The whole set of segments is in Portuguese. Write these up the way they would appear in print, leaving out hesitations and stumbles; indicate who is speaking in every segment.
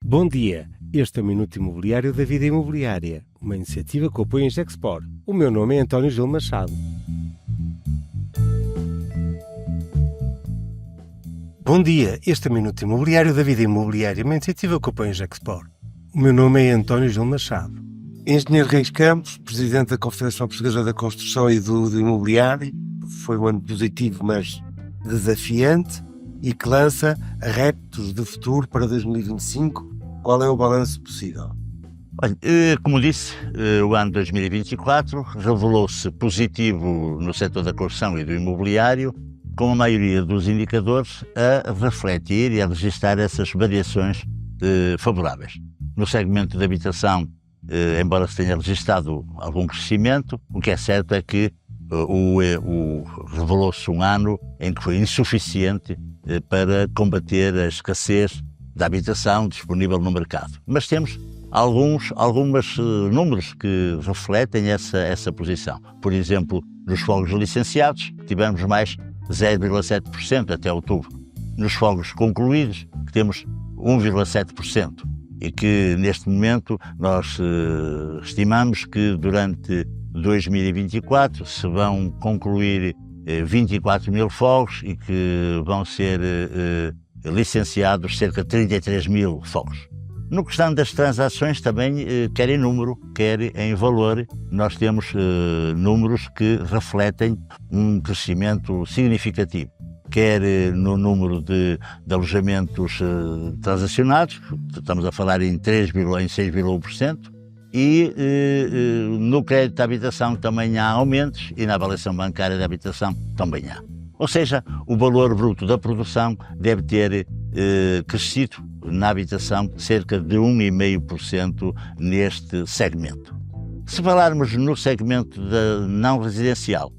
Speaker 1: Bom dia, este é o Minuto Imobiliário da Vida Imobiliária, uma iniciativa que apoia a Gexpor. O meu nome é António Gil Machado. Bom dia, este é o Minuto Imobiliário da Vida Imobiliária, uma iniciativa que apoia a Gexpor. O meu nome é António Gil Machado. Engenheiro Reis Campos, Presidente da Confederação Portuguesa da Construção e do Imobiliário. Foi um ano positivo, mas desafiante, e que lança reptos de futuro para 2025. Qual é o balanço possível?
Speaker 2: Olha, como disse, o ano 2024 revelou-se positivo no setor da construção e do imobiliário, com a maioria dos indicadores a refletir e a registrar essas variações favoráveis. No segmento de habitação, embora se tenha registrado algum crescimento, o que é certo é que revelou-se um ano em que foi insuficiente para combater a escassez da habitação disponível no mercado. Mas temos alguns números que refletem essa posição. Por exemplo, nos fogos licenciados, tivemos mais 0,7% até outubro. Nos fogos concluídos, que temos 1,7%. E que, neste momento, nós estimamos que durante 2024 se vão concluir 24 mil fogos e que vão ser licenciados cerca de 33 mil fogos. No questão das transações também, quer em número, quer em valor, nós temos números que refletem um crescimento significativo, quer no número de alojamentos transacionados, estamos a falar em 6,1%, e no crédito de habitação também há aumentos e na avaliação bancária de habitação também há. Ou seja, o valor bruto da produção deve ter crescido na habitação cerca de 1,5% neste segmento. Se falarmos no segmento da não residencial,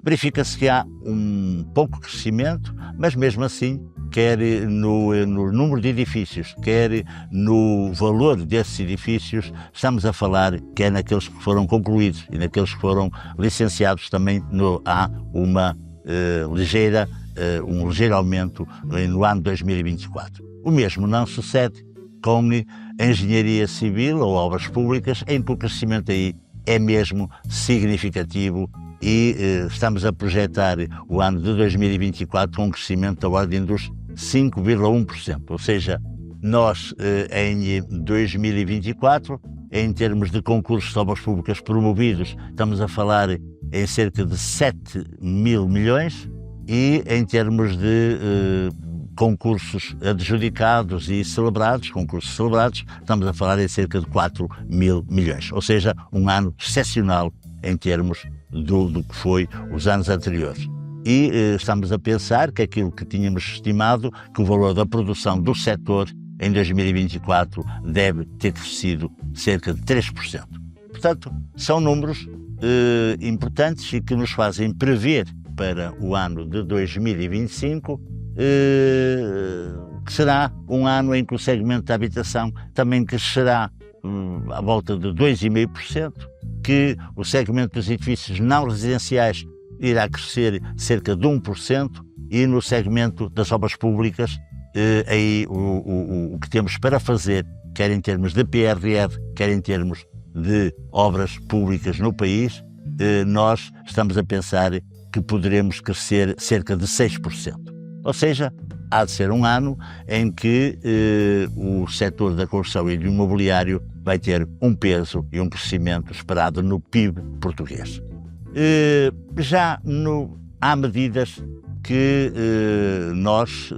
Speaker 2: verifica-se que há um pouco crescimento, mas mesmo assim, quer no número de edifícios, quer no valor desses edifícios, estamos a falar que é naqueles que foram concluídos e naqueles que foram licenciados também há um ligeiro aumento no ano 2024. O mesmo não sucede com engenharia civil ou obras públicas, em que o crescimento aí é mesmo significativo e estamos a projetar o ano de 2024 com um crescimento da ordem dos 5,1%. Ou seja, nós em 2024, em termos de concursos de obras públicas promovidos, estamos a falar em cerca de 7 mil milhões e em termos de concursos adjudicados e concursos celebrados, estamos a falar em cerca de 4 mil milhões. Ou seja, um ano excepcional em termos do que foi os anos anteriores. E estamos a pensar que aquilo que tínhamos estimado, que o valor da produção do setor em 2024 deve ter crescido cerca de 3%. Portanto, são números importantes e que nos fazem prever para o ano de 2025 que será um ano em que o segmento da habitação também crescerá à volta de 2,5%, que o segmento dos edifícios não residenciais irá crescer cerca de 1% e no segmento das obras públicas, aí o que temos para fazer, quer em termos de PRR, quer em termos de obras públicas no país, nós estamos a pensar que poderemos crescer cerca de 6%. Ou seja, há de ser um ano em que o setor da construção e do imobiliário vai ter um peso e um crescimento esperado no PIB português. Há medidas que nós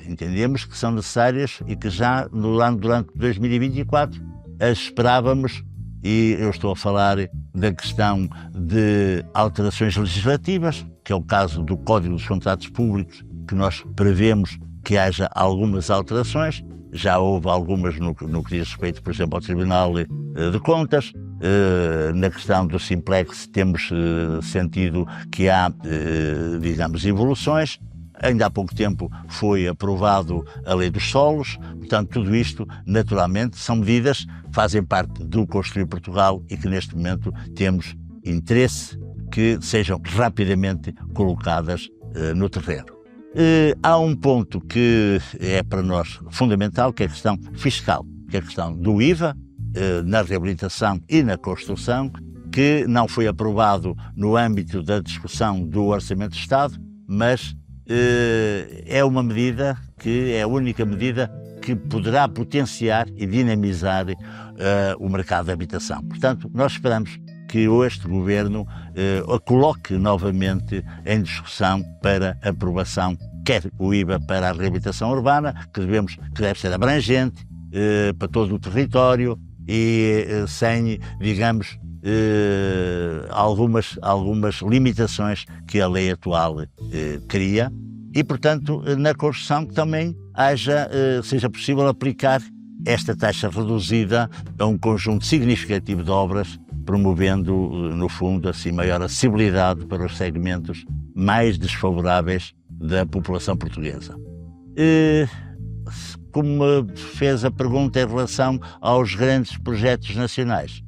Speaker 2: entendemos que são necessárias e que já durante 2024 as esperávamos, e eu estou a falar da questão de alterações legislativas, que é o caso do Código dos Contratos Públicos, que nós prevemos que haja algumas alterações. Já houve algumas no que diz respeito, por exemplo, ao Tribunal de Contas. Na questão do Simplex temos sentido que há, evoluções. Ainda há pouco tempo foi aprovado a Lei dos Solos. Portanto, tudo isto, naturalmente, são medidas que fazem parte do Construir Portugal e que neste momento temos interesse que sejam rapidamente colocadas no terreno. Há um ponto que é para nós fundamental, que é a questão fiscal, que é a questão do IVA na reabilitação e na construção, que não foi aprovado no âmbito da discussão do Orçamento de Estado, mas é uma medida que é a única medida que poderá potenciar e dinamizar o mercado de habitação. Portanto, nós esperamos que este Governo a coloque novamente em discussão para aprovação, quer o IVA para a reabilitação urbana, que deve ser abrangente para todo o território e sem, digamos, algumas limitações que a lei atual cria, e, portanto, na construção também seja possível aplicar esta taxa reduzida a um conjunto significativo de obras, promovendo, no fundo, assim, maior acessibilidade para os segmentos mais desfavoráveis da população portuguesa. Como fez a pergunta em relação aos grandes projetos nacionais,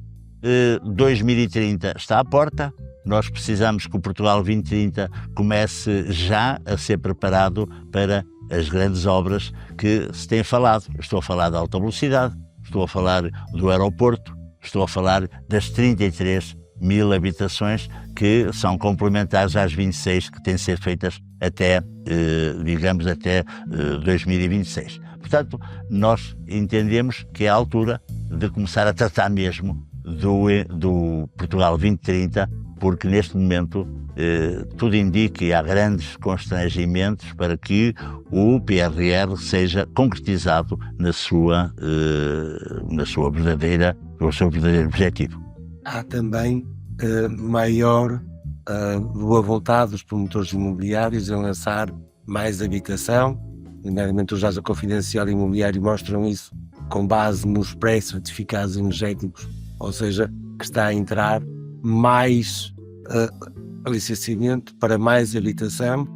Speaker 2: 2030 está à porta. Nós precisamos que o Portugal 2030 comece já a ser preparado para as grandes obras que se tem falado. Estou a falar da alta velocidade, estou a falar do aeroporto, estou a falar das 33 mil habitações que são complementares às 26 que têm de ser feitas até 2026. Portanto, nós entendemos que é a altura de começar a tratar mesmo do Portugal 2030, porque neste momento tudo indica e há grandes constrangimentos para que o PRR seja concretizado no seu verdadeiro objetivo.
Speaker 1: Há também maior boa vontade dos promotores imobiliários em lançar mais habitação, nomeadamente os dados da Confidencial Imobiliário mostram isso com base nos pré-certificados energéticos, ou seja, que está a entrar mais licenciamento para mais habitação.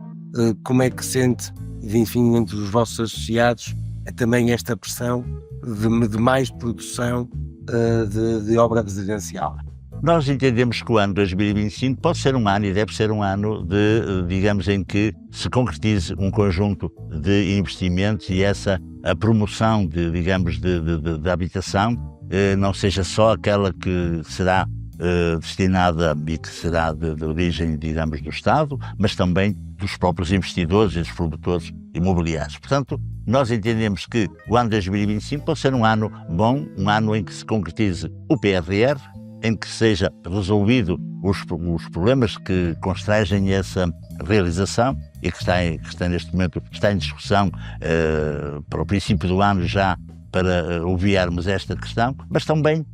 Speaker 1: Como é que sente, enfim, entre os vossos associados, também esta pressão de mais produção de obra residencial?
Speaker 2: Nós entendemos que o ano 2025 pode ser um ano e deve ser um ano digamos, em que se concretize um conjunto de investimentos e a promoção de habitação não seja só aquela que será destinada e que será de origem, digamos, do Estado, mas também dos próprios investidores e dos promotores imobiliários. Portanto, nós entendemos que o ano 2025 pode ser um ano bom, um ano em que se concretize o PRR, em que seja resolvido os problemas que constrangem essa realização e que está neste momento em discussão para o princípio do ano já, para obviarmos esta questão, mas também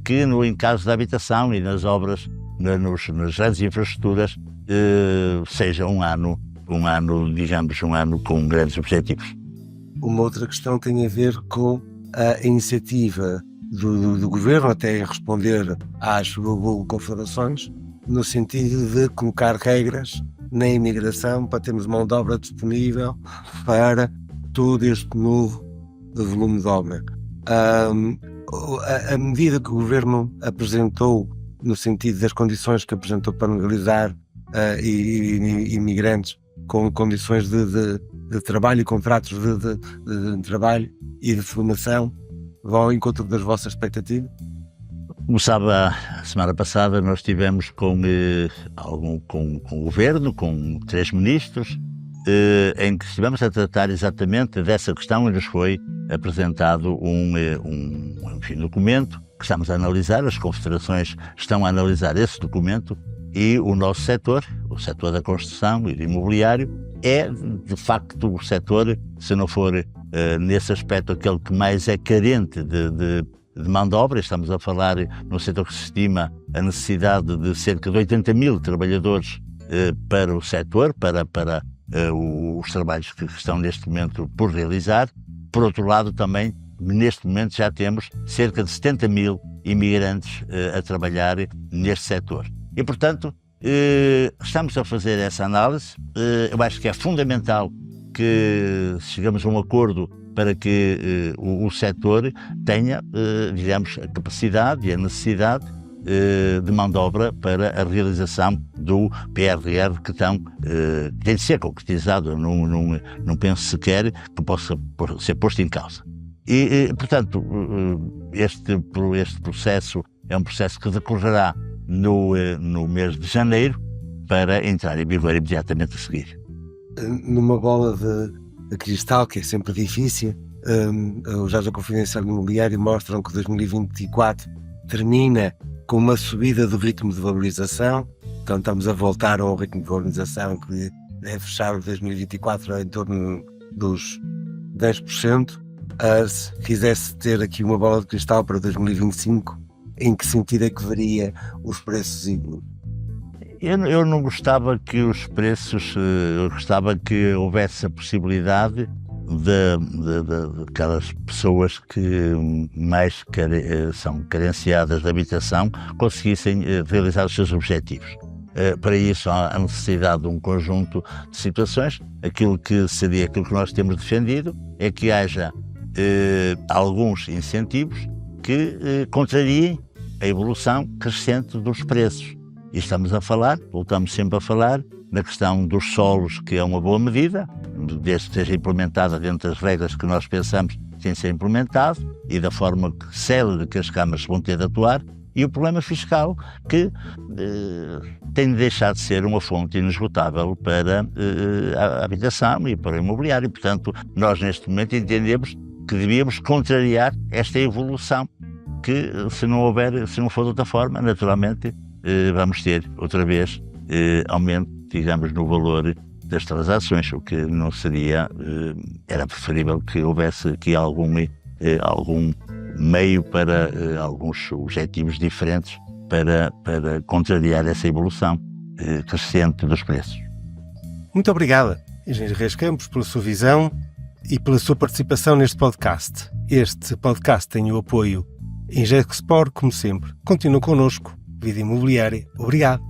Speaker 2: que em caso da habitação e nas obras, nas grandes infraestruturas, seja um ano, digamos, um ano com grandes objetivos.
Speaker 1: Uma outra questão tem a ver com a iniciativa do Governo, até em responder às confederações, no sentido de colocar regras na imigração para termos mão de obra disponível para todo este novo volume de obra. A medida que o Governo apresentou, no sentido das condições que apresentou para legalizar imigrantes com condições de trabalho e contratos de trabalho e de formação, vão ao encontro das vossas expectativas?
Speaker 2: Como sabe, a semana passada nós estivemos com o Governo, com 3 ministros, em que estivemos a tratar exatamente dessa questão e nos foi apresentado um documento que estamos a analisar. As confederações estão a analisar esse documento e o nosso setor, o setor da construção e do imobiliário, é de facto o setor, se não for nesse aspecto aquele que mais é carente de mão de obra. Estamos a falar num setor que se estima a necessidade de cerca de 80 mil trabalhadores para o setor, para os trabalhos que estão neste momento por realizar. Por outro lado, também, neste momento já temos cerca de 70 mil imigrantes a trabalhar neste setor. E, portanto, estamos a fazer essa análise. Eu acho que é fundamental que chegamos a um acordo para que o setor tenha, digamos, a capacidade e a necessidade de mão de obra para a realização do PRR que tem de ser concretizado. Eu não penso sequer que possa ser posto em causa. Portanto, este processo é um processo que decorrerá no mês de janeiro para entrar em vigor imediatamente a seguir.
Speaker 1: Numa bola de cristal, que é sempre difícil, os dados da Confidencial Imobiliária mostram que 2024 termina com uma subida do ritmo de valorização. Então estamos a voltar a um ritmo de valorização que deve fechar 2024 em torno dos 10%. Se quisesse ter aqui uma bola de cristal para 2025, em que sentido é que veria os preços ídolos?
Speaker 2: Eu não gostava que os preços, eu gostava que houvesse a possibilidade de aquelas pessoas que mais são carenciadas de habitação conseguissem realizar os seus objetivos. Para isso há a necessidade de um conjunto de situações. Aquilo que nós temos defendido é que haja alguns incentivos que contrariem a evolução crescente dos preços. E voltamos sempre a falar, na questão dos solos, que é uma boa medida, desde que seja implementada dentro das regras que nós pensamos que tem de ser implementado e da forma célere que as câmaras vão ter de atuar, e o problema fiscal, que tem de deixar de ser uma fonte inesgotável para a habitação e para o imobiliário. Portanto, nós neste momento entendemos que devíamos contrariar esta evolução, que se não for de outra forma, naturalmente, vamos ter outra vez aumento, digamos, no valor das transações, o que não seria, era preferível que houvesse aqui algum meio para alguns objetivos diferentes para contrariar essa evolução crescente dos preços.
Speaker 1: Muito obrigada, Engenheiro Reis Campos, pela sua visão e pela sua participação neste podcast. Este podcast tem o apoio em Gexpor, como sempre. Continua connosco. Vida Imobiliária. Obrigado.